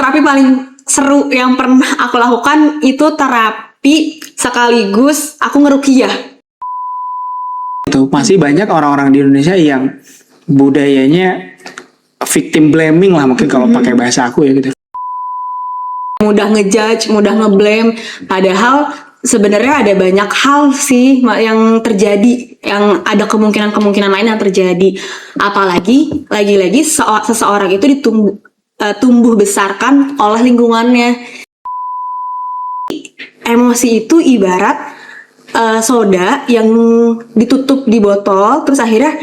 terapi paling seru yang pernah aku lakukan itu terapi sekaligus aku ngeruqyah. Itu masih banyak orang-orang di Indonesia yang budayanya victim blaming lah mungkin kalau pakai bahasa aku ya gitu. Mudah ngejudge, mudah ngeblame, padahal sebenarnya ada banyak hal sih yang terjadi, yang ada kemungkinan lain yang terjadi. Apalagi lagi-lagi seseorang itu tumbuh besarkan oleh lingkungannya. Emosi itu ibarat soda yang ditutup di botol, terus akhirnya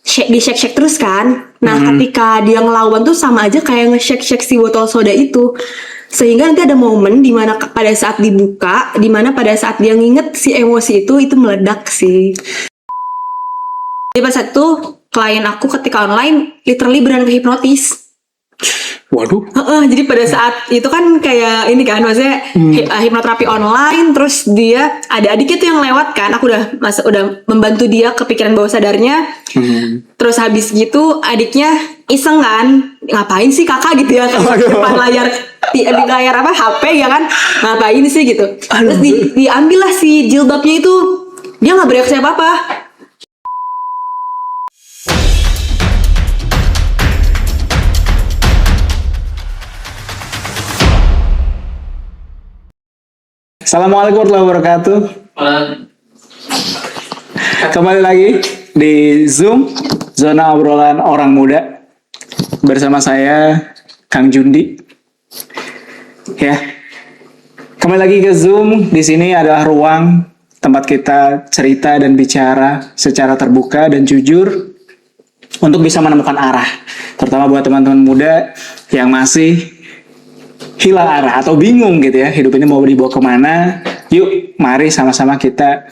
di-shake terus kan. Nah, ketika dia ngelawan tuh sama aja kayak nge-shake si botol soda itu. Sehingga nanti ada momen dimana pada saat dibuka, dimana pada saat dia nginget si emosi itu meledak sih. Jadi pas itu klien aku ketika online literally beneran kehipnotis. Waduh. Jadi pada saat itu kan kayak ini kan, maksudnya hipnoterapi online, terus dia ada adiknya tuh yang lewat kan, aku udah membantu dia kepikiran bawah sadarnya. Terus habis gitu adiknya iseng kan, ngapain sih kakak gitu ya, depan layar di layar apa HP ya kan, ngapain sih gitu. Terus diambil lah si jilbabnya itu, dia nggak bereaksi apa-apa. Assalamualaikum warahmatullahi wabarakatuh. Kembali lagi di Zoom, Zona Obrolan Orang Muda. Bersama saya, Kang Jundi. Ya, kembali lagi ke Zoom. Di sini adalah ruang tempat kita cerita dan bicara secara terbuka dan jujur untuk bisa menemukan arah. Terutama buat teman-teman muda yang masih hilang arah atau bingung gitu ya, hidup ini mau dibawa kemana. Yuk mari sama-sama kita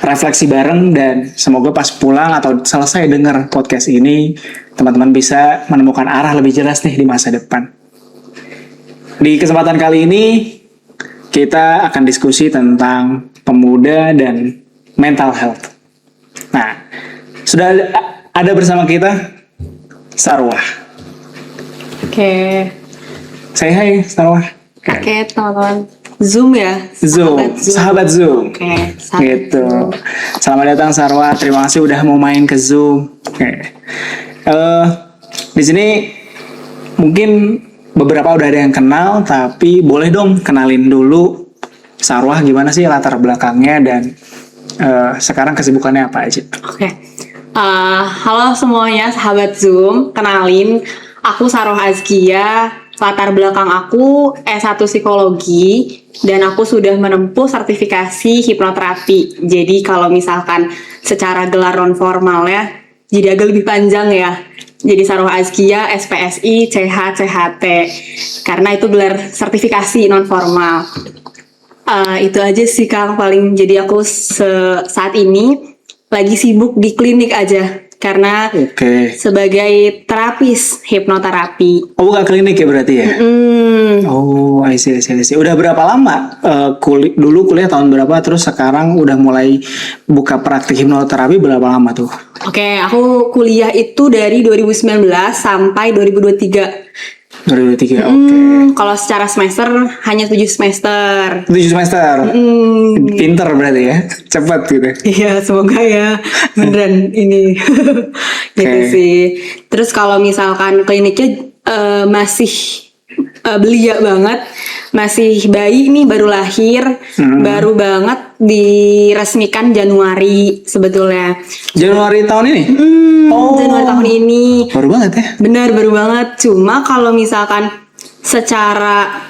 refleksi bareng, dan semoga pas pulang atau selesai dengar podcast ini teman-teman bisa menemukan arah lebih jelas nih di masa depan. Di kesempatan kali ini kita akan diskusi tentang pemuda dan mental health. Nah, sudah ada bersama kita Sarwah. Oke. Say hi, Sarwah. Oke, teman-teman. Zoom ya? Sahabat Zoom. Oke, gitu. Zoom. Selamat datang Sarwah, terima kasih udah mau main ke Zoom. Oke. Di sini mungkin beberapa udah ada yang kenal, tapi boleh dong kenalin dulu Sarwah gimana sih latar belakangnya dan sekarang kesibukannya apa aja? Oke. Halo semuanya, sahabat Zoom. Kenalin, aku Sarwah Azkia. Latar belakang aku S1 Psikologi, dan aku sudah menempuh sertifikasi hipnoterapi. Jadi kalau misalkan secara gelar non formal ya, jadi agak lebih panjang ya. Jadi Sarwah Azkia, SPSI, CH, CHT. Karena itu gelar sertifikasi non formal. Itu aja sih Kang paling. Jadi aku saat ini lagi sibuk di klinik aja. Karena sebagai terapis hipnoterapi. Oh, bukan klinik ya berarti ya? Oh, I see. Udah berapa lama dulu kuliah tahun berapa, terus sekarang udah mulai buka praktik hipnoterapi berapa lama tuh? Oke, aku kuliah itu dari 2019 sampai 2023. 2023, oke. Kalau secara semester hanya 7 semester. 7 semester? Pinter berarti ya? Cepat gitu? Iya, semoga ya. Beneran ini. Gitu sih. Terus kalau misalkan kliniknya masih belia banget. Masih bayi nih, baru lahir. Baru banget diresmikan Januari sebetulnya. Januari tahun ini? Januari tahun ini. Baru banget ya? Benar, baru banget. Cuma kalau misalkan secara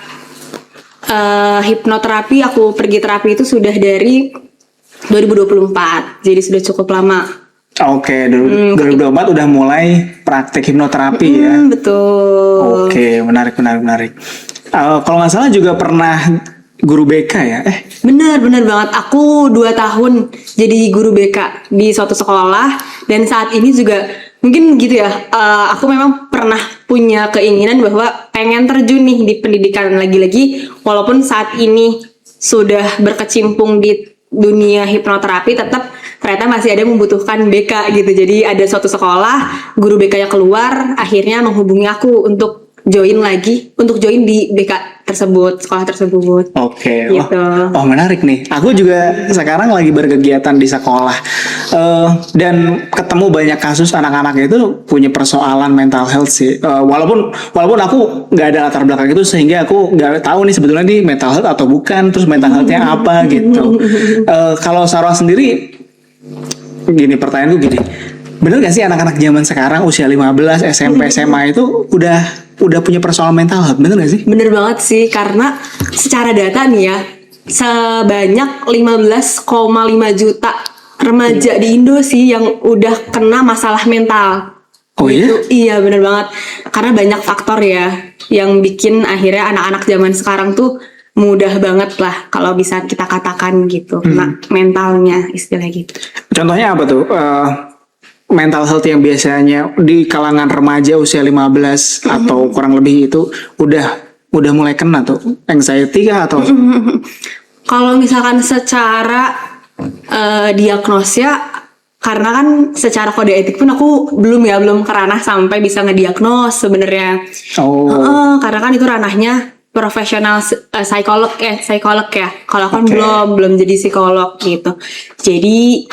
hipnoterapi, aku pergi terapi itu sudah dari 2024. Jadi sudah cukup lama. Oke, 2024 udah mulai praktek hipnoterapi ya? Betul. Oke, menarik. Kalau nggak salah juga pernah guru BK ya? Bener banget. Aku 2 tahun jadi guru BK di suatu sekolah, dan saat ini juga mungkin gitu ya. Aku memang pernah punya keinginan bahwa pengen terjun nih di pendidikan lagi-lagi, walaupun saat ini sudah berkecimpung di dunia hipnoterapi, tetap ternyata masih ada yang membutuhkan BK gitu. Jadi ada suatu sekolah, guru BK yang keluar, akhirnya menghubungi aku untuk join lagi untuk join di BK tersebut, sekolah tersebut. Oke, Gitu. oh menarik nih. Aku juga sekarang lagi berkegiatan di sekolah. Dan ketemu banyak kasus anak-anak itu punya persoalan mental health sih. Walaupun aku nggak ada latar belakang itu, sehingga aku nggak tahu nih sebetulnya ini mental health atau bukan, terus mental healthnya apa gitu. Kalau Sarah sendiri, gini pertanyaanku gini, bener gak sih anak-anak zaman sekarang usia 15 SMP SMA itu udah punya persoalan mental health, bener gak sih? Bener banget sih, karena secara data nih ya, sebanyak 15,5 juta remaja di Indo sih yang udah kena masalah mental. Oh iya? Iya bener banget, karena banyak faktor ya yang bikin akhirnya anak-anak zaman sekarang tuh mudah banget lah kalau bisa kita katakan gitu, kena mentalnya istilah gitu. Contohnya apa tuh? Mental health yang biasanya di kalangan remaja usia 15 atau kurang lebih itu udah mulai kena tuh, anxiety kah atau Kalau misalkan secara diagnosnya, karena kan secara kode etik pun aku belum kerana sampai bisa ngediagnos sebenarnya. Karena kan itu ranahnya profesional psikolog ya. Kalau aku kan belum jadi psikolog gitu. Jadi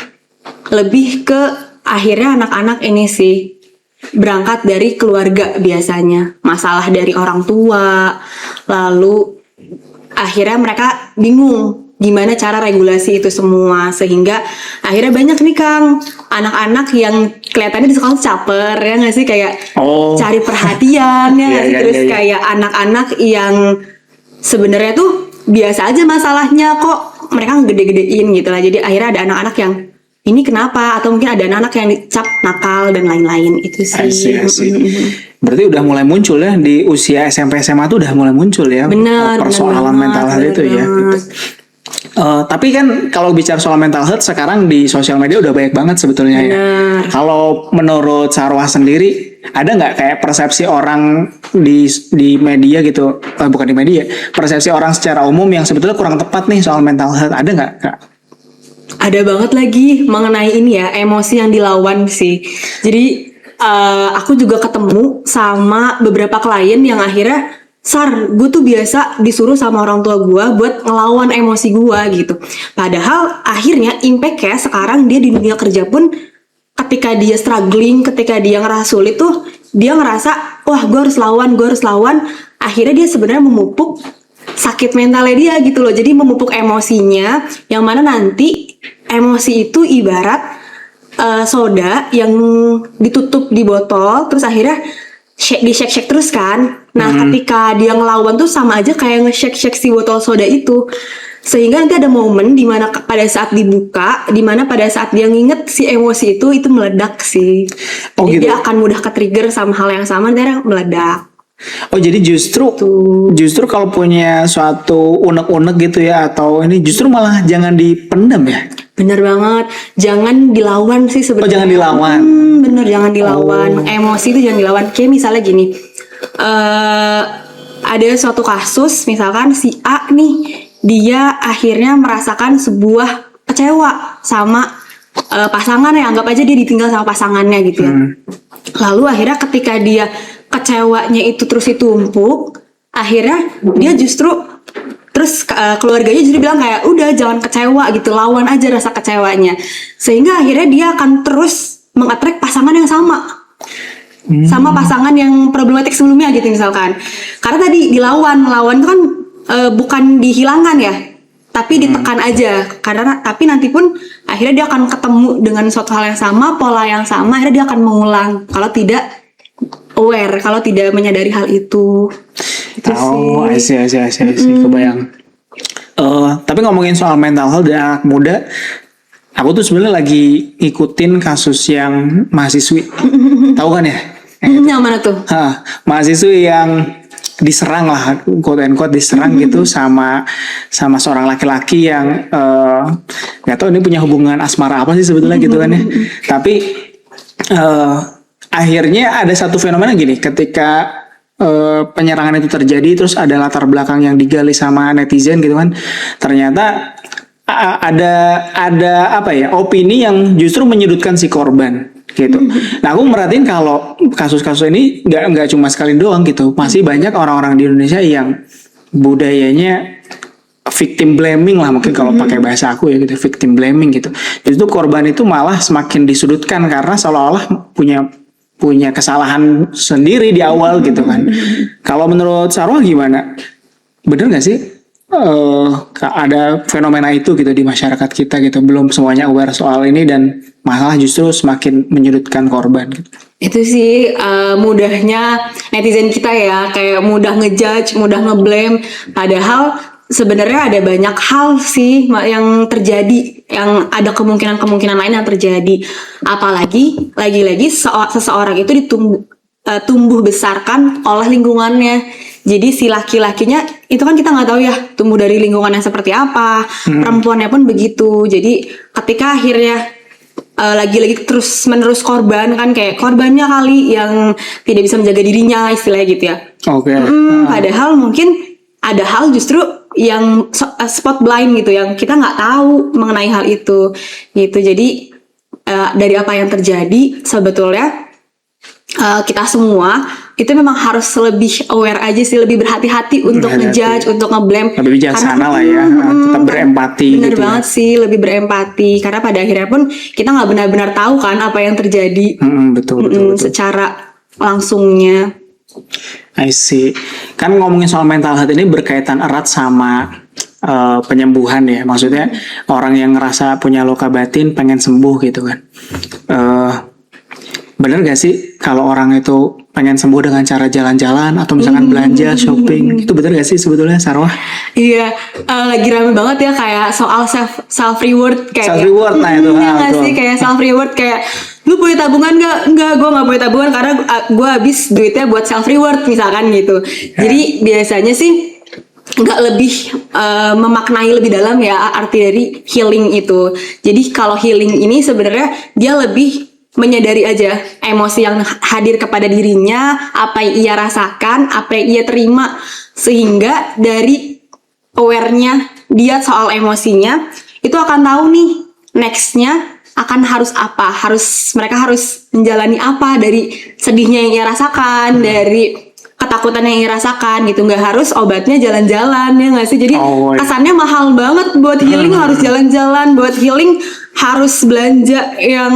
lebih ke akhirnya anak-anak ini sih berangkat dari keluarga biasanya, masalah dari orang tua, lalu akhirnya mereka bingung gimana cara regulasi itu semua, sehingga akhirnya banyak nih Kang anak-anak yang kelihatannya di sekolah caper ya nggak sih, kayak cari perhatian ya nggak sih, terus kayak anak-anak yang sebenarnya tuh biasa aja masalahnya, kok mereka ngegede-gedein gitu lah. Jadi akhirnya ada anak-anak yang ini kenapa, atau mungkin ada anak-anak yang dicap nakal dan lain-lain itu sih. I see. Berarti udah mulai muncul ya di usia SMP SMA tuh udah mulai muncul ya persoalan mental health itu ya. Gitu. Tapi kan kalau bicara soal mental health sekarang di sosial media udah banyak banget sebetulnya ya. Kalau menurut Sarwah sendiri, ada nggak kayak persepsi orang di media gitu, bukan di media, persepsi orang secara umum yang sebetulnya kurang tepat nih soal mental health, ada nggak Kak? Ada banget lagi mengenai ini ya, emosi yang dilawan sih. Jadi aku juga ketemu sama beberapa klien yang akhirnya, Sar, gue tuh biasa disuruh sama orang tua gue buat ngelawan emosi gue gitu. Padahal akhirnya impact-nya sekarang dia di dunia kerja pun, ketika dia struggling, ketika dia ngerasa sulit tuh, dia ngerasa, wah gue harus lawan. Akhirnya dia sebenarnya memupuk sakit mentalnya dia gitu loh. Jadi memupuk emosinya, yang mana nanti emosi itu ibarat soda yang ditutup di botol, terus akhirnya di shake terus kan. Nah ketika dia ngelawan tuh sama aja kayak nge-shake si botol soda itu, sehingga nanti ada momen dimana pada saat dibuka, dimana pada saat dia nginget si emosi itu meledak sih. Jadi gitu. dia akan mudah ke-trigger sama hal yang sama, dan meledak. Jadi justru kalau punya suatu unek-unek gitu ya, atau ini justru malah jangan dipendam ya. Bener banget, jangan dilawan sih sebenarnya. Jangan dilawan. Bener, jangan dilawan. Emosi itu jangan dilawan. Kayak misalnya gini, ada suatu kasus, misalkan si A nih, dia akhirnya merasakan sebuah kecewa sama pasangannya. Anggap aja dia ditinggal sama pasangannya gitu ya. Lalu akhirnya ketika dia kecewanya itu terus ditumpuk, akhirnya dia justru terus keluarganya jadi bilang kayak udah jangan kecewa gitu, lawan aja rasa kecewanya, sehingga akhirnya dia akan terus mengattract pasangan yang sama pasangan yang problematik sebelumnya gitu misalkan. Karena tadi lawan itu kan bukan dihilangkan ya, tapi ditekan aja, karena tapi nanti pun akhirnya dia akan ketemu dengan suatu hal yang sama, pola yang sama, akhirnya dia akan mengulang kalau tidak aware, kalau tidak menyadari hal itu. I see, kebayang. Tapi ngomongin soal mental health dan anak muda, aku tuh sebenarnya lagi ikutin kasus yang mahasiswi, tahu kan ya? Yang mana tuh? Mahasiswi yang diserang lah, quote and quote diserang gitu sama seorang laki-laki yang nggak tahu ini punya hubungan asmara apa sih sebetulnya gitu kan ya. Tapi akhirnya ada satu fenomena gini, ketika penyerangan itu terjadi, terus ada latar belakang yang digali sama netizen gitu kan, ternyata ada apa ya, opini yang justru menyudutkan si korban gitu. Nah aku merhatiin kalau kasus-kasus ini nggak cuma sekali doang gitu, masih banyak orang-orang di Indonesia yang budayanya victim blaming lah mungkin kalau pakai bahasa aku ya gitu, victim blaming gitu. Jadi itu korban itu malah semakin disudutkan karena seolah-olah punya kesalahan sendiri di awal gitu kan. Kalau menurut Sarwa gimana? Bener nggak sih ada fenomena itu gitu di masyarakat kita gitu, belum semuanya aware soal ini dan masalah justru semakin menyudutkan korban gitu. Itu sih mudahnya netizen kita ya, kayak mudah ngejudge, mudah ngeblame. Padahal sebenarnya ada banyak hal sih yang terjadi, yang ada kemungkinan-kemungkinan lain yang terjadi. Apalagi lagi-lagi seseorang itu tumbuh besarkan oleh lingkungannya. Jadi si laki-lakinya itu kan kita nggak tahu ya tumbuh dari lingkungan yang seperti apa. Perempuannya pun begitu. Jadi ketika akhirnya lagi-lagi terus menerus korban kan, kayak korbannya kali yang tidak bisa menjaga dirinya istilahnya gitu ya. Oke. Padahal mungkin ada hal justru yang spot blind gitu, yang kita nggak tahu mengenai hal itu gitu. Jadi dari apa yang terjadi sebetulnya kita semua itu memang harus lebih aware aja sih, lebih berhati-hati untuk ngejudge, untuk ngeblame. Lebih bijaksana lah ya, tetap berempati. Bener gitu banget ya. sih, lebih berempati. Karena pada akhirnya pun kita nggak benar-benar tahu kan apa yang terjadi Betul. secara langsungnya. I see. Kan ngomongin soal mental health ini berkaitan erat sama penyembuhan ya. Maksudnya orang yang ngerasa punya luka batin pengen sembuh gitu kan. Bener gak sih kalau orang itu pengen sembuh dengan cara jalan-jalan atau misalkan belanja, shopping? Itu bener gak sih sebetulnya, Sarwa? Iya, lagi rame banget ya kayak soal self reward kayak. Self reward, nah itu. Iya nggak sih, kayak self reward, kayak lu punya tabungan nggak? Enggak, gue nggak punya tabungan karena gue habis duitnya buat self reward misalkan gitu. Jadi biasanya sih nggak lebih memaknai lebih dalam ya arti dari healing itu. Jadi kalau healing ini sebenarnya dia lebih menyadari aja emosi yang hadir kepada dirinya, apa yang ia rasakan, apa yang ia terima, sehingga dari aware-nya dia soal emosinya itu akan tahu nih nextnya akan harus apa, mereka harus menjalani apa dari sedihnya yang ia rasakan, dari ketakutan yang ia rasakan gitu. Nggak harus obatnya jalan-jalan ya nggak sih, jadi kesannya mahal banget buat healing harus jalan-jalan, buat healing harus belanja yang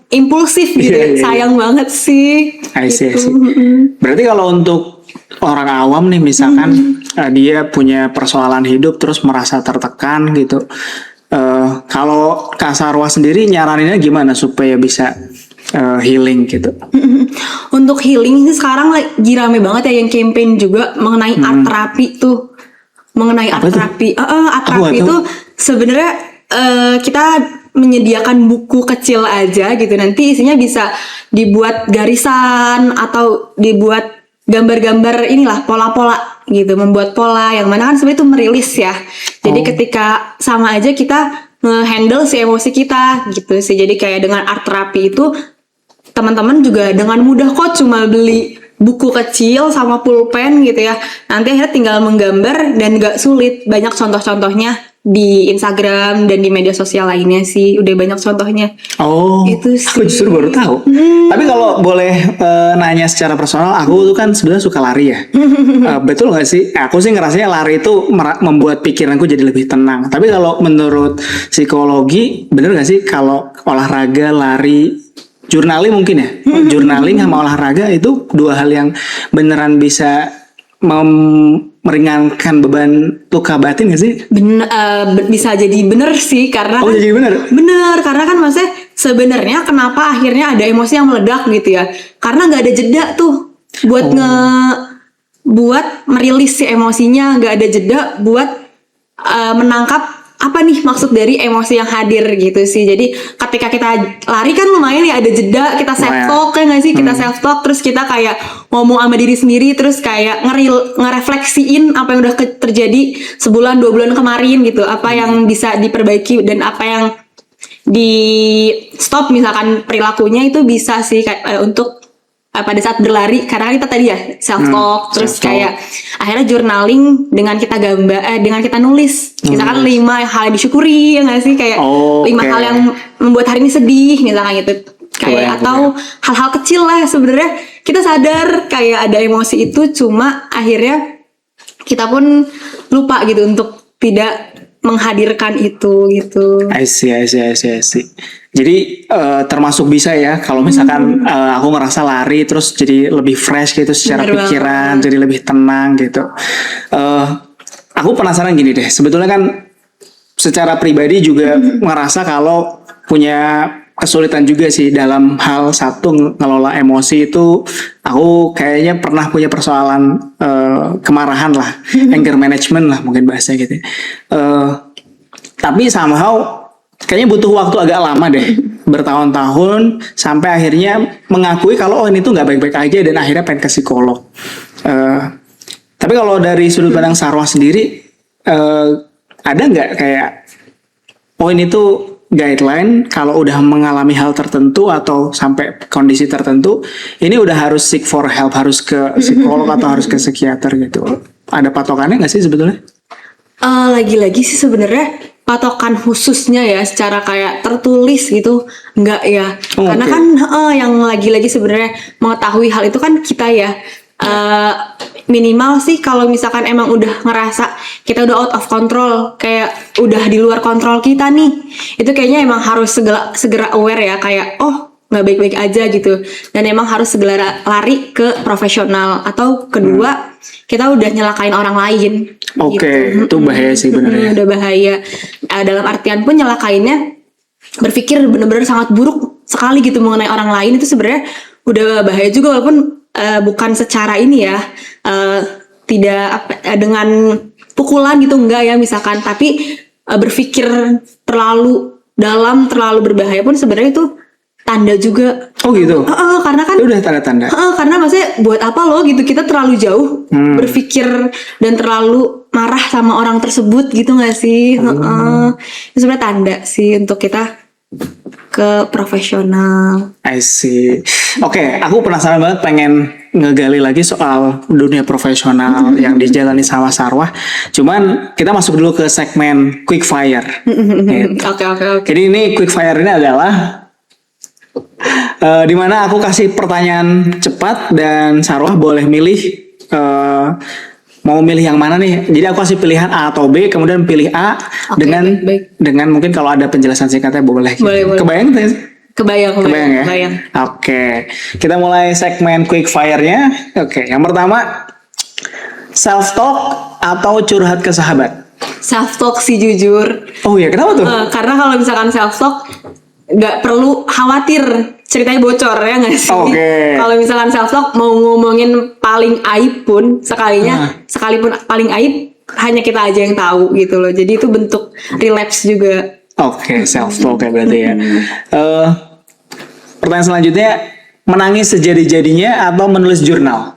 impulsif gitu. Sayang banget sih. I see. Berarti kalau untuk orang awam nih misalkan dia punya persoalan hidup terus merasa tertekan gitu, kalau Kak Sarwa sendiri nyaraninnya gimana supaya bisa healing gitu? Untuk healing ini sekarang lagi rame banget ya yang campaign juga mengenai art terapi tuh. Mengenai art terapi. Art terapi itu sebenarnya kita menyediakan buku kecil aja gitu, nanti isinya bisa dibuat garisan atau dibuat gambar-gambar inilah, pola-pola gitu, membuat pola yang mana kan sebenarnya itu merilis ya. Jadi ketika sama aja kita nge-handle si emosi kita gitu sih. Jadi kayak dengan art terapi itu teman-teman juga dengan mudah kok, cuma beli buku kecil sama pulpen gitu ya. Nanti akhirnya tinggal menggambar dan gak sulit. Banyak contoh-contohnya di Instagram dan di media sosial lainnya sih, udah banyak contohnya. Itu sih. Aku justru baru tahu. Tapi kalau boleh nanya secara personal, aku tuh kan sebenarnya suka lari ya. Betul nggak sih? Aku sih ngerasanya lari itu membuat pikiranku jadi lebih tenang. Tapi kalau menurut psikologi, bener nggak sih kalau olahraga, lari, journaling mungkin ya? Journaling sama olahraga itu dua hal yang beneran bisa meringankan beban luka batin gak sih? Bisa jadi bener sih, karena kan, jadi bener karena kan maksudnya sebenarnya kenapa akhirnya ada emosi yang meledak gitu ya, karena nggak ada jeda tuh buat buat merilis si emosinya, nggak ada jeda buat menangkap apa nih maksud dari emosi yang hadir gitu sih. Jadi ketika kita lari kan lumayan ya ada jeda, kita self talk ya nggak sih, kita self talk, terus kita kayak ngomong sama diri sendiri, terus kayak ngerefleksiin apa yang udah terjadi sebulan 2 bulan kemarin gitu, apa yang bisa diperbaiki dan apa yang di stop misalkan perilakunya, itu bisa sih kayak untuk pada saat berlari, karena kita tadi ya self talk, terus kayak akhirnya journaling dengan kita dengan kita nulis misalkan 5 hal yang disyukuri ya nggak sih, kayak 5 hal yang membuat hari ini sedih misalkan gitu. kayak Kebayang, atau hal-hal kecil lah sebenarnya kita sadar kayak ada emosi itu, cuma akhirnya kita pun lupa gitu untuk tidak menghadirkan itu gitu. I see. Jadi termasuk bisa ya kalau misalkan aku ngerasa lari terus jadi lebih fresh gitu secara Bener pikiran, banget. jadi lebih tenang gitu. Aku penasaran gini deh, sebetulnya kan secara pribadi juga ngerasa kalau punya kesulitan juga sih dalam hal satu ngelola emosi itu. Aku kayaknya pernah punya persoalan kemarahan lah, anger management lah mungkin bahasa gitu. Tapi somehow kayaknya butuh waktu agak lama deh, bertahun-tahun sampai akhirnya mengakui kalau ini tuh nggak baik-baik aja dan akhirnya pengen ke psikolog. Eh, tapi kalau dari sudut pandang Sarwa sendiri, ada nggak kayak ini tuh guideline kalau udah mengalami hal tertentu atau sampai kondisi tertentu, ini udah harus seek for help, harus ke psikolog atau harus ke psikiater gitu. Ada patokannya nggak sih sebetulnya? Lagi-lagi sih sebenarnya patokan khususnya ya secara kayak tertulis gitu enggak ya, Oh, karena oke. kan yang lagi-lagi sebenarnya mengetahui hal itu kan kita ya. Minimal sih kalau misalkan emang udah ngerasa kita udah out of control, kayak udah di luar kontrol kita nih, itu kayaknya emang harus segera aware ya, kayak nggak baik-baik aja gitu, dan emang harus segera lari ke profesional. Atau kedua, kita udah nyelakain orang lain. Oke, gitu. itu bahaya sih benernya. Udah bahaya. Dalam artian pun nyelakainnya berpikir bener-bener sangat buruk sekali gitu mengenai orang lain, itu sebenarnya udah bahaya juga, walaupun bukan secara ini ya, tidak dengan pukulan gitu enggak ya misalkan, tapi berpikir terlalu dalam, terlalu berbahaya pun sebenarnya itu tanda juga. Oh gitu. Karena kan Itu udah tanda-tanda. karena maksudnya buat apa lo gitu kita terlalu jauh berpikir dan terlalu marah sama orang tersebut gitu nggak sih? Itu sebenarnya tanda sih untuk kita ke profesional. I see. Oke, aku penasaran banget pengen ngegali lagi soal dunia profesional yang dijalani sama Sarwah. Cuman kita masuk dulu ke segmen quick fire. Gitu. Oke. Jadi ini quick fire ini adalah dimana aku kasih pertanyaan cepat dan Sarwah boleh milih mau milih yang mana nih. Jadi aku kasih pilihan A atau B, kemudian pilih A Oke, dengan baik. dengan mungkin kalau ada penjelasan singkatnya boleh. Boleh. Kebayang nggak sih? Kebayang Kebayang ya? kebayang. Oke, kita mulai segmen quick fire-nya. Oke, yang pertama, self talk atau curhat ke sahabat? Self talk sih jujur. Oh iya, kenapa tuh? Karena kalau misalkan self talk nggak perlu khawatir ceritanya bocor ya nggak sih? Oke. Kalau misalkan self talk mau ngomongin paling aib pun sekalipun paling aib hanya kita aja yang tahu gitu loh. Jadi itu bentuk relapse juga. Oke, self talk ya berarti ya. Pertanyaan selanjutnya, menangis sejadi-jadinya atau menulis jurnal?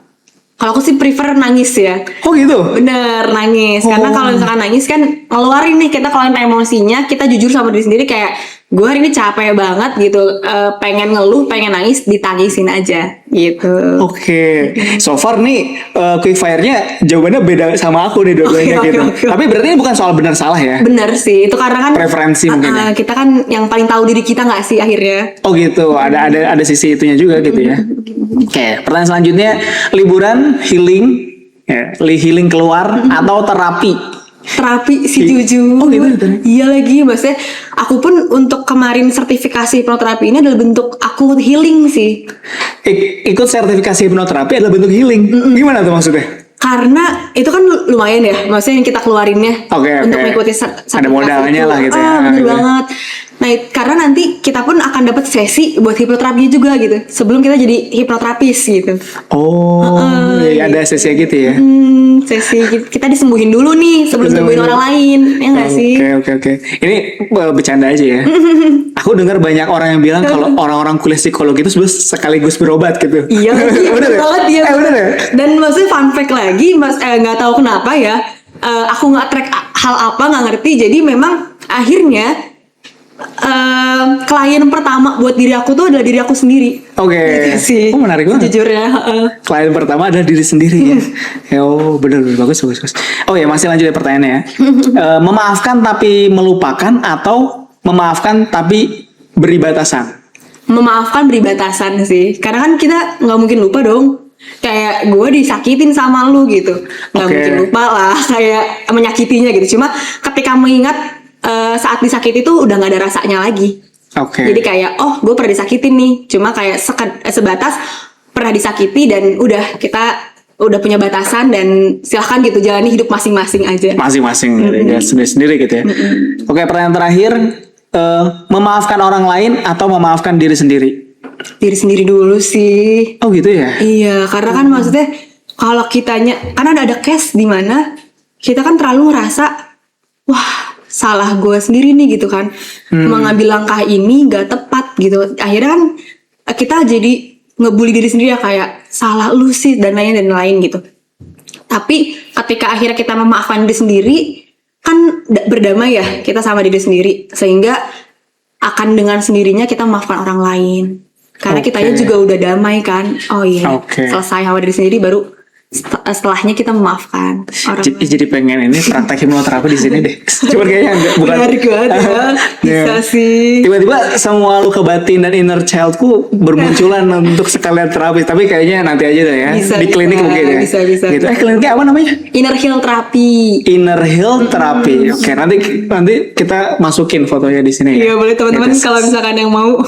Kalau aku sih prefer nangis ya. Oh gitu? Bener, nangis. Karena kalau misalkan nangis kan ngeluarin nih, kita keluarin emosinya, kita jujur sama diri sendiri kayak gue hari ini capek banget gitu, pengen ngeluh, pengen nangis, ditangisin aja gitu. Oke, so far nih quick fire-nya jawabannya beda sama aku nih dua-duanya Oke, gitu. oke. Tapi berarti ini bukan soal benar salah ya? Bener sih, itu karena kan Preferensi mungkin ya? kita kan yang paling tahu diri kita nggak sih akhirnya. Oh gitu, ada sisi itunya juga gitu ya. Oke, pertanyaan selanjutnya, liburan, healing, healing keluar atau terapi? Terapi sih jujur. Oh gitu. Iya lagi, maksudnya aku pun untuk kemarin sertifikasi hipnoterapi ini adalah bentuk aku healing sih. Ikut sertifikasi hipnoterapi adalah bentuk healing. Gimana tuh maksudnya? Karena itu kan lumayan ya, maksudnya yang kita keluarinnya Oke. untuk mengikuti sertifikasi Ada modalnya itu. lah gitu ya. Bener Gitu. banget. Nah, karena nanti kita pun akan dapat sesi buat hipnoterapinya juga gitu. Sebelum kita jadi hipnoterapis gitu. Oh, iya, ada sesi gitu ya. Sesi kita disembuhin dulu nih sebelum sembuhin orang lain, ya nggak sih? Oke. Ini bercanda aja ya. Aku dengar banyak orang yang bilang kalau orang-orang kuliah psikologi itu sebenarnya sekaligus berobat gitu. Iya lagi, Bener bener ya? banget dia. Bener ya? Dan maksudnya fun fact lagi, nggak tahu kenapa ya, aku nggak track hal apa, nggak ngerti. Jadi memang akhirnya klien pertama buat diri aku tuh adalah diri aku sendiri. Oke. Gitu sih. Oh, menarik banget. Sejujurnya. Klien pertama adalah diri sendiri ya. Oh, bener bagus. Oh ya, masih lanjut ya pertanyaannya ya. Memaafkan tapi melupakan atau memaafkan tapi beri batasan? memaafkan beri batasan sih. Karena kan kita nggak mungkin lupa dong. Kayak gue disakitin sama lu gitu, nggak Oke. mungkin lupa lah. Kayak menyakitinya gitu. Cuma ketika mengingat saat disakiti itu udah nggak ada rasanya lagi. Oke. Jadi kayak gue pernah disakitin nih. Cuma kayak sebatas pernah disakiti dan udah kita udah punya batasan dan silahkan gitu jalani hidup masing-masing aja. Masing-masing ya, sendiri-sendiri gitu ya. Oke, pertanyaan terakhir, memaafkan orang lain atau memaafkan diri sendiri? Diri sendiri dulu sih. Oh gitu ya. Iya, karena kan maksudnya kalau kitanya kan ada case di mana kita kan terlalu ngerasa wah salah gue sendiri nih gitu kan, mengambil langkah ini gak tepat gitu. Akhirnya kan kita jadi ngebully diri sendiri ya, kayak salah lu sih dan lain gitu. Tapi ketika akhirnya kita memaafkan diri sendiri kan berdamai ya kita sama diri sendiri, sehingga akan dengan sendirinya kita memaafkan orang lain. Karena Oke. kitanya juga udah damai kan. Oh iya, Oke. selesai sama diri sendiri baru setelahnya kita memaafkan orang lain. Jadi pengen ini praktek hipnoterapi di sini deh. Cuman kayaknya enggak, bukan. Menarik banget ya. Bisa Iya. sih. Tiba-tiba semua luka batin dan inner childku bermunculan untuk sekalian terapi. Tapi kayaknya nanti aja deh ya. Bisa, di klinik bisa, mungkin ya. bisa. Gitu. Kliniknya apa namanya? Inner heal terapi. Inner Heal Therapy. Oke, nanti kita masukin fotonya di sini. Iya ya. boleh teman-teman Gitu. kalau misalkan yang mau.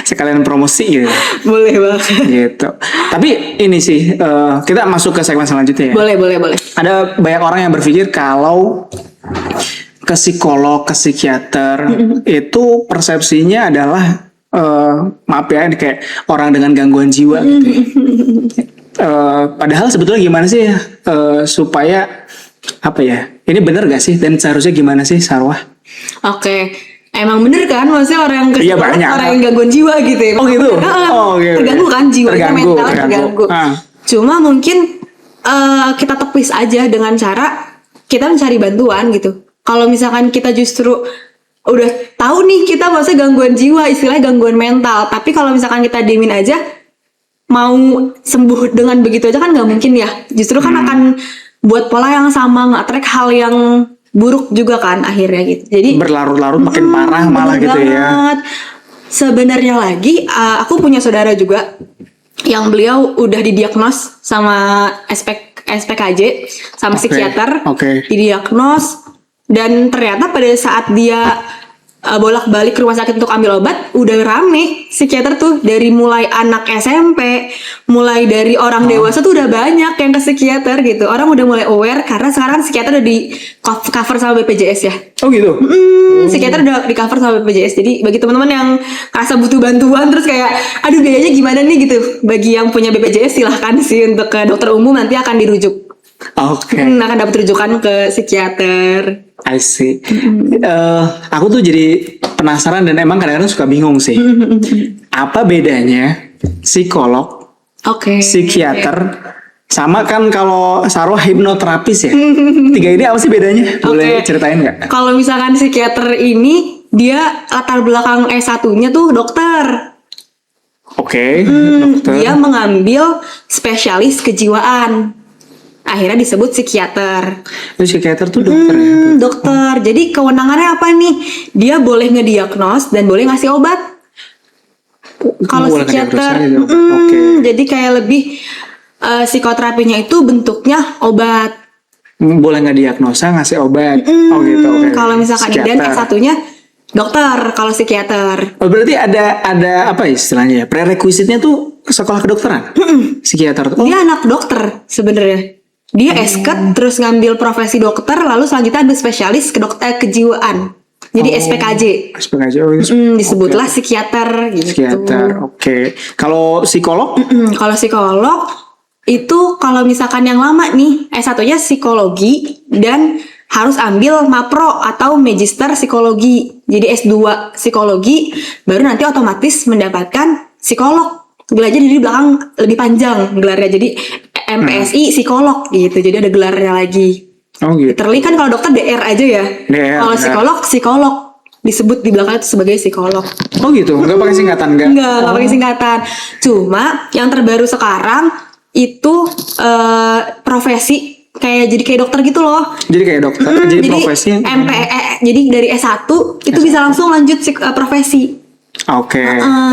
Sekalian promosi gitu. Boleh banget. Gitu. Tapi ini sih kita masuk ke segmen selanjutnya ya. Boleh. Ada banyak orang yang berpikir kalau ke psikolog, ke psikiater itu persepsinya adalah maaf ya kayak orang dengan gangguan jiwa gitu. Padahal sebetulnya gimana sih ya supaya apa ya? Ini benar gak sih dan seharusnya gimana sih Sarwah? Oke. Emang bener kan, maksudnya orang yang Iya, kesulitan, banyak. orang yang gangguan jiwa gitu ya. Oh, gitu? Heeh. Oh, oke. Terganggu kan jiwanya, Terganggu. mental terganggu. Ah. Cuma mungkin kita tepis aja dengan cara kita mencari bantuan gitu. Kalau misalkan kita justru udah tahu nih kita maksudnya gangguan jiwa, istilahnya gangguan mental, tapi kalau misalkan kita diemin aja, mau sembuh dengan begitu aja kan nggak mungkin ya. Justru kan akan buat pola yang sama, nge-attract hal yang buruk juga kan akhirnya gitu. Jadi Berlarut-larut makin parah malah bener gitu ya. banget. Sebenarnya lagi aku punya saudara juga yang beliau udah didiagnos sama SPKJ sama Oke, psikiater, oke. didiagnos, dan ternyata pada saat dia bolak-balik ke rumah sakit untuk ambil obat, udah rame psikiater tuh, dari mulai anak SMP, mulai dari orang dewasa tuh udah banyak yang ke psikiater gitu. Orang udah mulai aware karena sekarang psikiater udah di cover sama BPJS ya. Oh gitu. Psikiater udah di cover sama BPJS. Jadi bagi teman-teman yang merasa butuh bantuan terus kayak aduh biayanya gimana nih gitu, bagi yang punya BPJS silahkan sih untuk ke dokter umum, nanti akan dirujuk. Oke. Akan dapat rujukan ke psikiater. I see. Aku tuh jadi penasaran dan emang kadang-kadang suka bingung sih. Apa bedanya psikolog, Oke. psikiater, sama kan kalau Sarwah hipnoterapis ya? Tiga ini apa sih bedanya? Boleh Oke. ceritain nggak? Kalau misalkan psikiater ini dia latar belakang S1-nya tuh dokter. Oke, dokter. Dia mengambil spesialis kejiwaan. Akhirnya disebut psikiater. Itu psikiater tuh dokter ya? Dokter. Jadi kewenangannya apa nih? Dia boleh ngediagnos dan boleh ngasih obat. Kalau Boleh psikiater, ngediagnosa gitu. Oke. jadi kayak lebih psikoterapinya itu bentuknya obat. Boleh nggak diagnosa ngasih obat? Oh gitu. Oke. Kalau misalkan dan Psikiater. S1-nya dokter. Kalau psikiater, Oh, berarti ada apa istilahnya ya? Prerequisite-nya tuh sekolah kedokteran? Psikiater tuh. Oh, dia anak dokter sebenarnya. Dia esket terus ngambil profesi dokter, lalu selanjutnya ambil spesialis kejiwaan. Jadi SPKJ. SPKJ. Oh, itu Disebutlah psikiater gitu. psikiater. Oke. Kalau psikolog? Kalau psikolog itu kalau misalkan yang lama nih S1-nya psikologi dan harus ambil mapro atau magister psikologi. Jadi S2 psikologi baru nanti otomatis mendapatkan psikolog. Gelarnya di belakang lebih panjang gelarnya. Jadi MPSI psikolog gitu. Jadi ada gelarnya lagi. Oh gitu. Literally kan kalau dokter DR aja ya. DR, Kalau benar. psikolog disebut di belakang itu sebagai psikolog. Oh gitu. Nggak pakai singkatan nggak? Enggak pakai singkatan. Cuma yang terbaru sekarang itu profesi jadi kayak dokter gitu loh. Jadi kayak dokter. Jadi profesinya. jadi dari S1 itu bisa langsung lanjut profesi. Oke.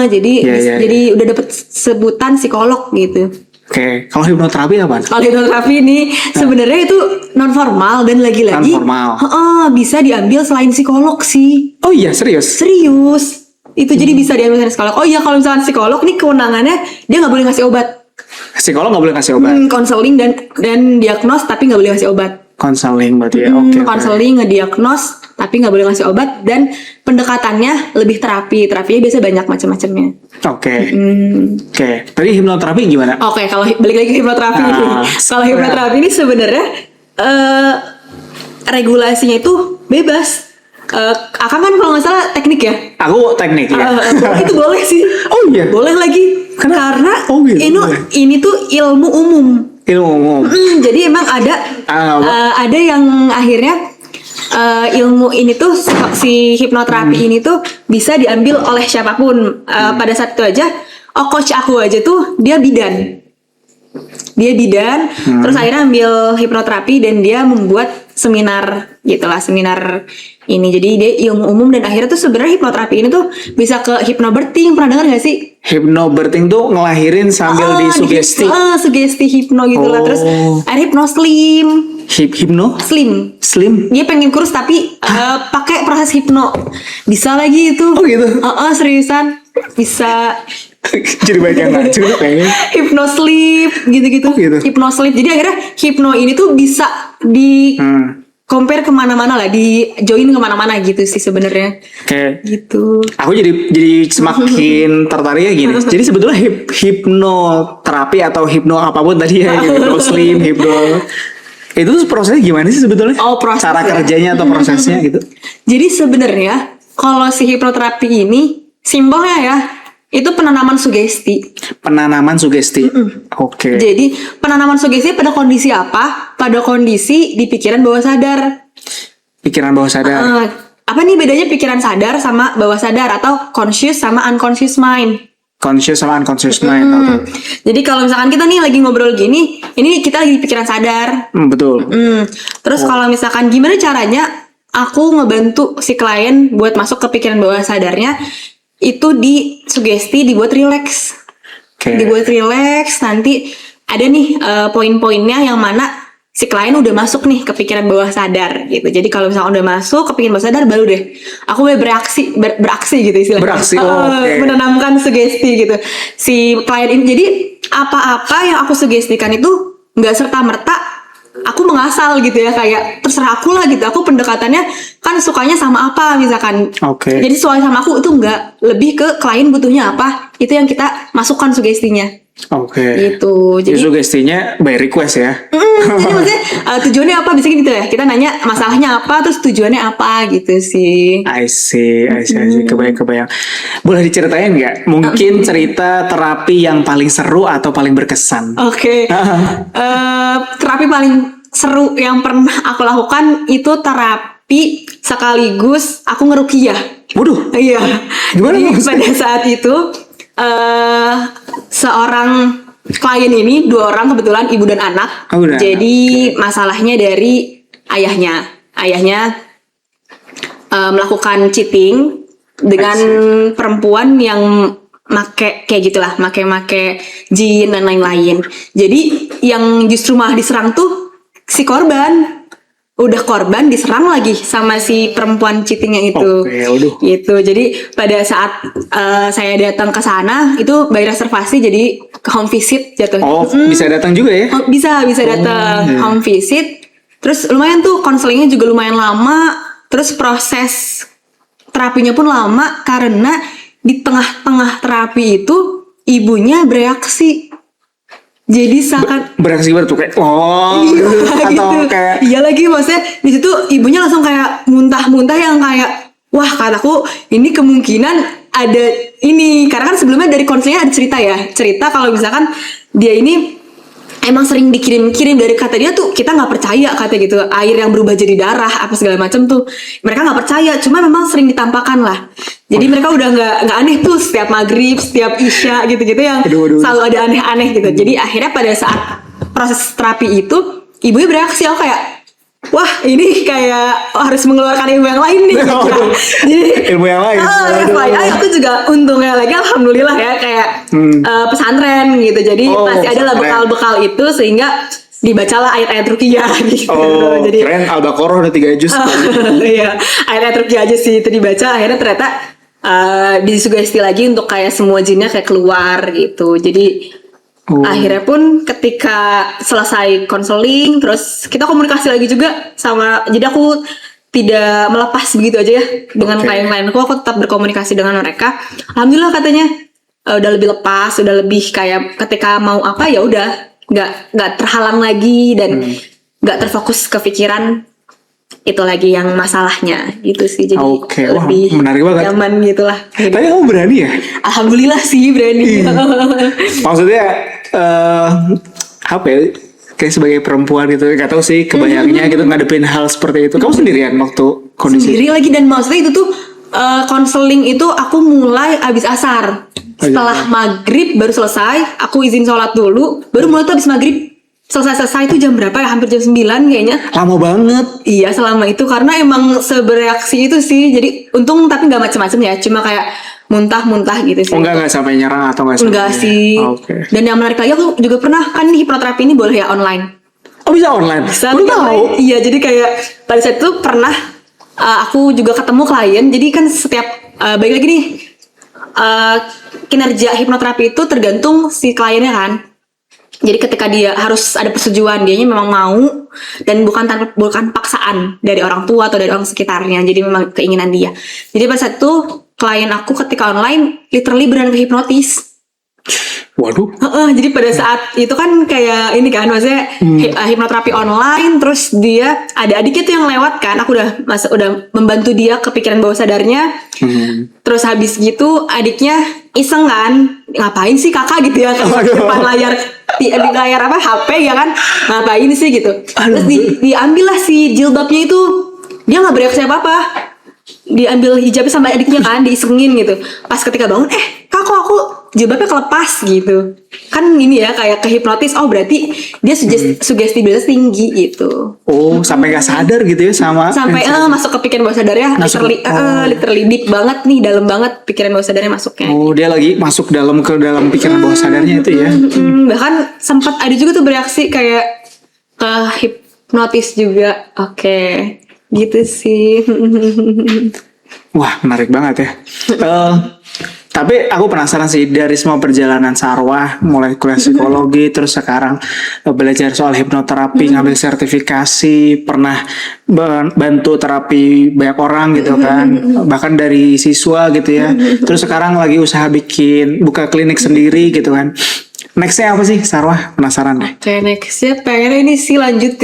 Jadi Iya, iya, jadi udah dapet sebutan psikolog gitu. Oke. Kalau hipnoterapi apa? Kalau hipnoterapi ini sebenarnya itu non formal dan lagi-lagi Non-formal. bisa diambil selain psikolog sih. Oh iya, serius? Serius. Itu jadi bisa diambil selain psikolog. Oh iya, kalau misalkan psikolog nih kewenangannya dia nggak boleh ngasih obat. Psikolog nggak boleh kasih obat. Konseling dan diagnos tapi nggak boleh ngasih obat. Konseling berarti ya. Oke. Konseling, ngediagnos tapi nggak boleh ngasih obat, dan pendekatannya lebih terapinya biasanya banyak macam-macamnya. Oke. Oke. Tadi hipnoterapi gimana? Oke, kalau balik lagi ke hipnoterapi nih. Kalau hipnoterapi ini sebenarnya regulasinya itu bebas. Akang kan kalau nggak salah teknik ya. Aku teknik ya. Itu boleh sih. Oh iya. Boleh lagi. Karena Oh, gitu. ini tuh ilmu umum. Ilmu umum. Jadi emang ada yang akhirnya ilmu ini tuh si hipnoterapi ini tuh bisa diambil oleh siapapun. Pada saat itu aja, coach aku aja tuh dia bidan. Terus akhirnya ambil hipnoterapi dan dia membuat seminar gitulah, seminar ini. Jadi dia ilmu umum, dan akhirnya tuh sebenarnya hipnoterapi ini tuh bisa ke hypnobirthing. Pernah dengar gak sih? Hypnobirthing tuh ngelahirin sambil disugesti. Sugesti hipno gitu lah. Terus ada hipnoslim. Hipno? Slim. Slim? Dia pengen kurus tapi pakai proses hipno. Bisa lagi itu. Oh gitu? Seriusan. Bisa. Jadi banyak yang ngacu pengen. Hipnosleep gitu-gitu. Oh gitu? Hipnosleep. Jadi akhirnya hipno ini tuh bisa di compare kemana-mana lah, di join kemana-mana gitu sih sebenarnya. Oke. Gitu. Aku jadi semakin tertarik ya gini. Jadi sebetulnya hipnoterapi atau hipno apapun tadi ya, hipno slim, hipno itu tuh prosesnya gimana sih sebetulnya? Proses cara ya? kerjanya atau prosesnya gitu? Jadi sebenarnya kalau si hipnoterapi ini simpelnya ya, itu penanaman sugesti. Penanaman sugesti. Oke. Jadi penanaman sugesti pada kondisi apa? Pada kondisi di pikiran bawah sadar. Pikiran bawah sadar. Apa nih bedanya pikiran sadar sama bawah sadar, atau conscious sama unconscious mind? Conscious sama unconscious mind. Jadi kalau misalkan kita nih lagi ngobrol gini, ini kita lagi di pikiran sadar. Betul. Terus kalau misalkan gimana caranya aku ngebantu si klien buat masuk ke pikiran bawah sadarnya, itu di sugesti, dibuat relax. Dibuat relax, nanti ada nih poin-poinnya yang mana si klien udah masuk nih ke pikiran bawah sadar gitu. Jadi kalau misalnya udah masuk ke pikiran bawah sadar, baru deh aku boleh beraksi gitu istilahnya. Beraksi, menanamkan sugesti gitu si klien ini. Jadi apa-apa yang aku sugestikan itu nggak serta-merta aku mengasal gitu ya, kayak terserah aku lah gitu. Aku pendekatannya kan sukanya sama apa misalkan. Jadi sesuai sama aku, itu enggak, lebih ke klien butuhnya apa, itu yang kita masukkan sugestinya. Gitu. Jadi sugestinya by request ya. Jadi maksudnya tujuannya apa, biasanya gitu ya. Kita nanya masalahnya apa, terus tujuannya apa gitu sih. I see. Kebayang. Boleh diceritain nggak? Mungkin cerita terapi yang paling seru atau paling berkesan? Terapi paling seru yang pernah aku lakukan itu terapi sekaligus aku ngeruqyah. Waduh. Iya. Gimana? Jadi pada saat itu seorang klien ini, 2 orang kebetulan, ibu dan anak. Jadi masalahnya dari ayahnya melakukan cheating dengan perempuan yang make kayak gitulah, make jin dan lain-lain. Jadi yang justru malah diserang tuh si korban. Udah korban diserang lagi sama si perempuan cheatingnya itu. Gitu. Jadi pada saat saya datang ke sana itu by reservasi, jadi ke home visit jatuh. Bisa datang juga ya? Bisa datang home visit. Terus lumayan tuh, konselingnya juga lumayan lama. Terus proses terapinya pun lama karena di tengah-tengah terapi itu ibunya bereaksi. Jadi sangat bereaksi tuh kayak atau gitu. Kayak iya lagi, maksudnya di situ ibunya langsung kayak muntah-muntah yang kayak, wah kataku ini kemungkinan ada ini, karena kan sebelumnya dari konselnya ada cerita kalau misalkan dia ini emang sering dikirim dari kata dia tuh, kita nggak percaya kata gitu, air yang berubah jadi darah apa segala macam tuh mereka nggak percaya, cuma memang sering ditampakkan lah. Jadi mereka udah nggak aneh tuh, setiap maghrib, setiap isya gitu-gitu yang selalu ada aneh-aneh gitu. Jadi akhirnya pada saat proses terapi itu ibunya bereaksi, aku kayak wah ini kayak harus mengeluarkan ilmu yang lain nih. Waduh. Jadi Ilmu yang lain. Waduh. FYI aku juga untungnya lagi alhamdulillah ya kayak pesantren gitu. Jadi Oh, masih ada lah pesantren. bekal-bekal itu sehingga dibacalah ayat-ayat ruqyah gitu. Oh, Jadi keren Al-Baqarah udah 3 juz. iya, ayat-ayat ruqyah aja sih itu dibaca akhirnya ternyata disugesti lagi untuk kayak semua jinnya kayak keluar gitu. Jadi Oh. akhirnya pun ketika selesai konseling terus kita komunikasi lagi juga sama, jadi aku tidak melepas begitu aja ya dengan Oke. klien-klienku, aku tetap berkomunikasi dengan mereka. Alhamdulillah katanya udah lebih lepas, udah lebih kayak ketika mau apa ya udah nggak terhalang lagi dan nggak terfokus ke pikiran itu lagi yang masalahnya gitu sih. Jadi Oke, wah, lebih menarik banget. nyaman gitulah. Tapi kamu berani ya? Alhamdulillah sih berani. Maksudnya apa ya? Kayak sebagai perempuan gitu, gak tahu sih kebayangnya gitu ngadepin hal seperti itu. Kamu sendirian waktu kondisi Sendiri lagi, dan maksudnya itu tuh konseling itu aku mulai abis asar. Setelah maghrib baru selesai, aku izin sholat dulu, baru mulai tuh abis maghrib. Selesai itu jam berapa ya? Hampir jam 9 kayaknya. lama banget. Iya selama itu karena emang sebereaksi itu sih. Jadi untung tapi nggak macem-macem ya, cuma kayak muntah-muntah gitu sih. Oh enggak sampai nyerang atau enggak sampai? Enggak sih. Oke. Dan yang menarik lagi aku juga pernah kan hipnoterapi ini boleh ya online. Oh bisa online? Bisa Baru tahu. online. Iya, jadi kayak pada saat itu pernah aku juga ketemu klien. Jadi kan setiap balik lagi nih kinerja hipnoterapi itu tergantung si kliennya kan. Jadi ketika dia harus ada persetujuan, dianya memang mau dan bukan paksaan dari orang tua atau dari orang sekitarnya. Jadi memang keinginan dia. Jadi pada saat itu klien aku ketika online literally beneran kehipnotis. Waduh. Jadi pada saat itu kan kayak ini kan, maksudnya hipnoterapi online, terus dia ada adiknya tuh yang lewat kan, aku udah membantu dia kepikiran bawah sadarnya. Terus habis gitu adiknya iseng kan, ngapain sih kakak gitu ya, kayak depan layar di layar apa HP ya kan, ngapain sih gitu. Terus diambil lah si jilbabnya itu, dia nggak bereaksi apa-apa. Diambil hijabnya sama adiknya kan, diisengin gitu. Pas ketika bangun, kak kok aku jilbabnya kelepas gitu. Kan ini ya kayak kehipnotis. Oh berarti dia sugestibilitas tinggi gitu. Oh sampai nggak sadar gitu ya Sampai masuk ke pikiran bawah sadarnya. Literally deep banget nih, dalam banget pikiran bawah sadarnya masuknya. Oh dia lagi masuk ke dalam pikiran bawah sadarnya itu ya. Bahkan sempat ada juga tuh bereaksi kayak hipnotis juga. Oke. Gitu sih. Wah menarik banget ya. Tapi aku penasaran sih dari semua perjalanan Sarwah, mulai kuliah psikologi, terus sekarang belajar soal hipnoterapi, ngambil sertifikasi, pernah bantu terapi banyak orang gitu kan, bahkan dari siswa gitu ya. Terus sekarang lagi usaha buka klinik sendiri gitu kan. Nextnya apa sih Sarwah? Penasaran deh. Oke, nextnya pengen ini sih lanjut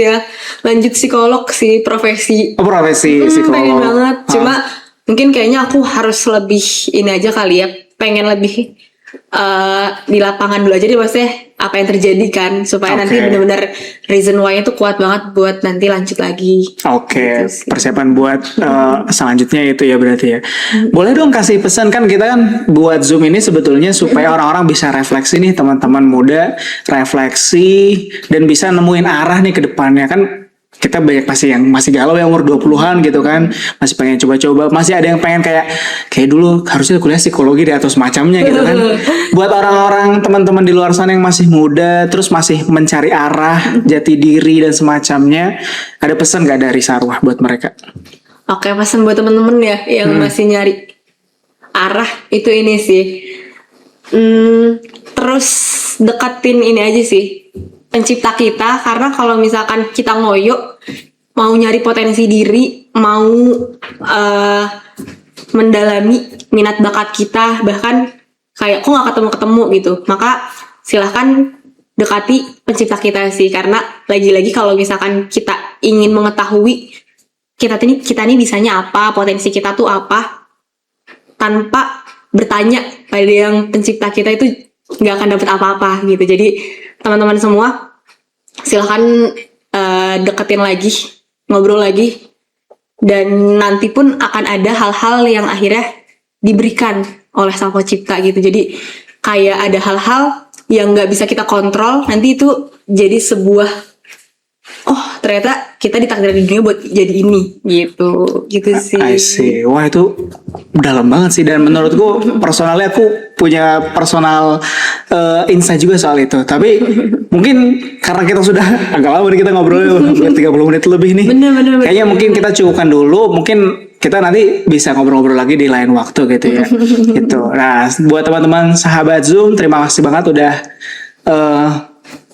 psikolog sih, profesi. Oh profesi psikolog. Pengen banget, cuma mungkin kayaknya aku harus lebih ini aja kali ya, pengen lebih di lapangan dulu aja deh, maksudnya apa yang terjadi kan, supaya nanti benar-benar reason why itu kuat banget buat nanti lanjut lagi. Oke, Gitu sih. persiapan buat selanjutnya itu ya berarti ya. Boleh dong kasih pesan, kan kita kan buat Zoom ini sebetulnya supaya orang-orang bisa refleksi nih, teman-teman muda refleksi dan bisa nemuin arah nih ke depannya kan. Kita banyak pasti yang masih galau yang umur 20-an gitu kan, masih pengen coba-coba, masih ada yang pengen kayak dulu harusnya kuliah psikologi deh atau semacamnya gitu kan. Buat orang-orang teman-teman di luar sana yang masih muda terus masih mencari arah, jati diri dan semacamnya, ada pesan gak dari Sarwah buat mereka? Oke, pesan buat temen-temen ya yang masih nyari arah itu ini sih, terus deketin ini aja sih, pencipta kita. Karena kalau misalkan kita ngoyo mau nyari potensi diri, mau mendalami minat bakat kita, bahkan kayak kok nggak ketemu gitu, maka silahkan dekati pencipta kita sih. Karena lagi-lagi kalau misalkan kita ingin mengetahui kita nih bisanya apa, potensi kita tuh apa, tanpa bertanya pada yang pencipta kita itu nggak akan dapet apa-apa gitu. Jadi teman-teman semua silahkan deketin lagi, ngobrol lagi, dan nanti pun akan ada hal-hal yang akhirnya diberikan oleh Sang Pencipta gitu. Jadi kayak ada hal-hal yang nggak bisa kita kontrol, nanti itu jadi sebuah oh ternyata kita ditakdirin di dunia buat jadi ini gitu sih. I see. Wah itu dalam banget sih, dan menurutku personalnya aku punya personal insight juga soal itu. Tapi mungkin karena kita sudah agak lama nih kita ngobrol, hampir 30 menit lebih nih. Bener. Kayaknya mungkin kita cukupkan dulu. Mungkin kita nanti bisa ngobrol-ngobrol lagi di lain waktu gitu ya. Gitu. Nah, buat teman-teman sahabat Zoom, terima kasih banget udah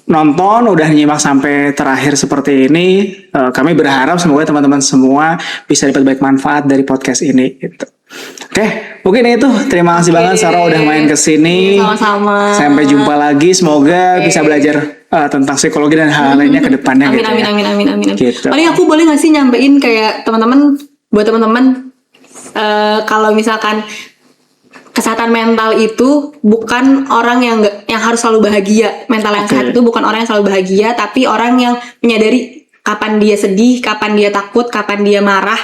nonton, udah nyimak sampai terakhir seperti ini. Kami berharap semoga teman-teman semua bisa dapat baik manfaat dari podcast ini gitu. Oke, mungkin itu. Terima kasih banget Sarah udah main ke sini. Sama-sama. Sampai jumpa lagi. Semoga bisa belajar tentang psikologi dan hal lainnya ke depannya Amin, gitu. amin. Gitu. Paling aku boleh nggak sih nyampein kayak teman-teman, buat teman-teman, kalau misalkan kesehatan mental itu bukan orang yang harus selalu bahagia. Mental yang sehat itu bukan orang yang selalu bahagia, tapi orang yang menyadari kapan dia sedih, kapan dia takut, kapan dia marah,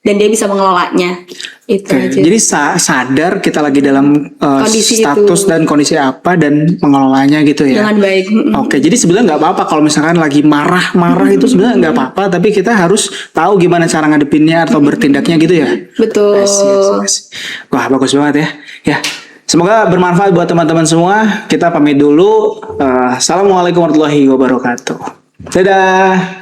dan dia bisa mengelolanya. Itu aja. Jadi sadar kita lagi dalam Kondisi status itu. dan kondisi apa dan mengelolanya gitu ya. Dengan baik. Oke, jadi sebenarnya nggak apa-apa kalau misalkan lagi marah itu sebenarnya nggak apa-apa, tapi kita harus tahu gimana cara ngadepinnya atau bertindaknya gitu ya. Betul. Yes. Wah, bagus banget ya. Ya, semoga bermanfaat buat teman-teman semua. Kita pamit dulu. Assalamualaikum warahmatullahi wabarakatuh. Dadah.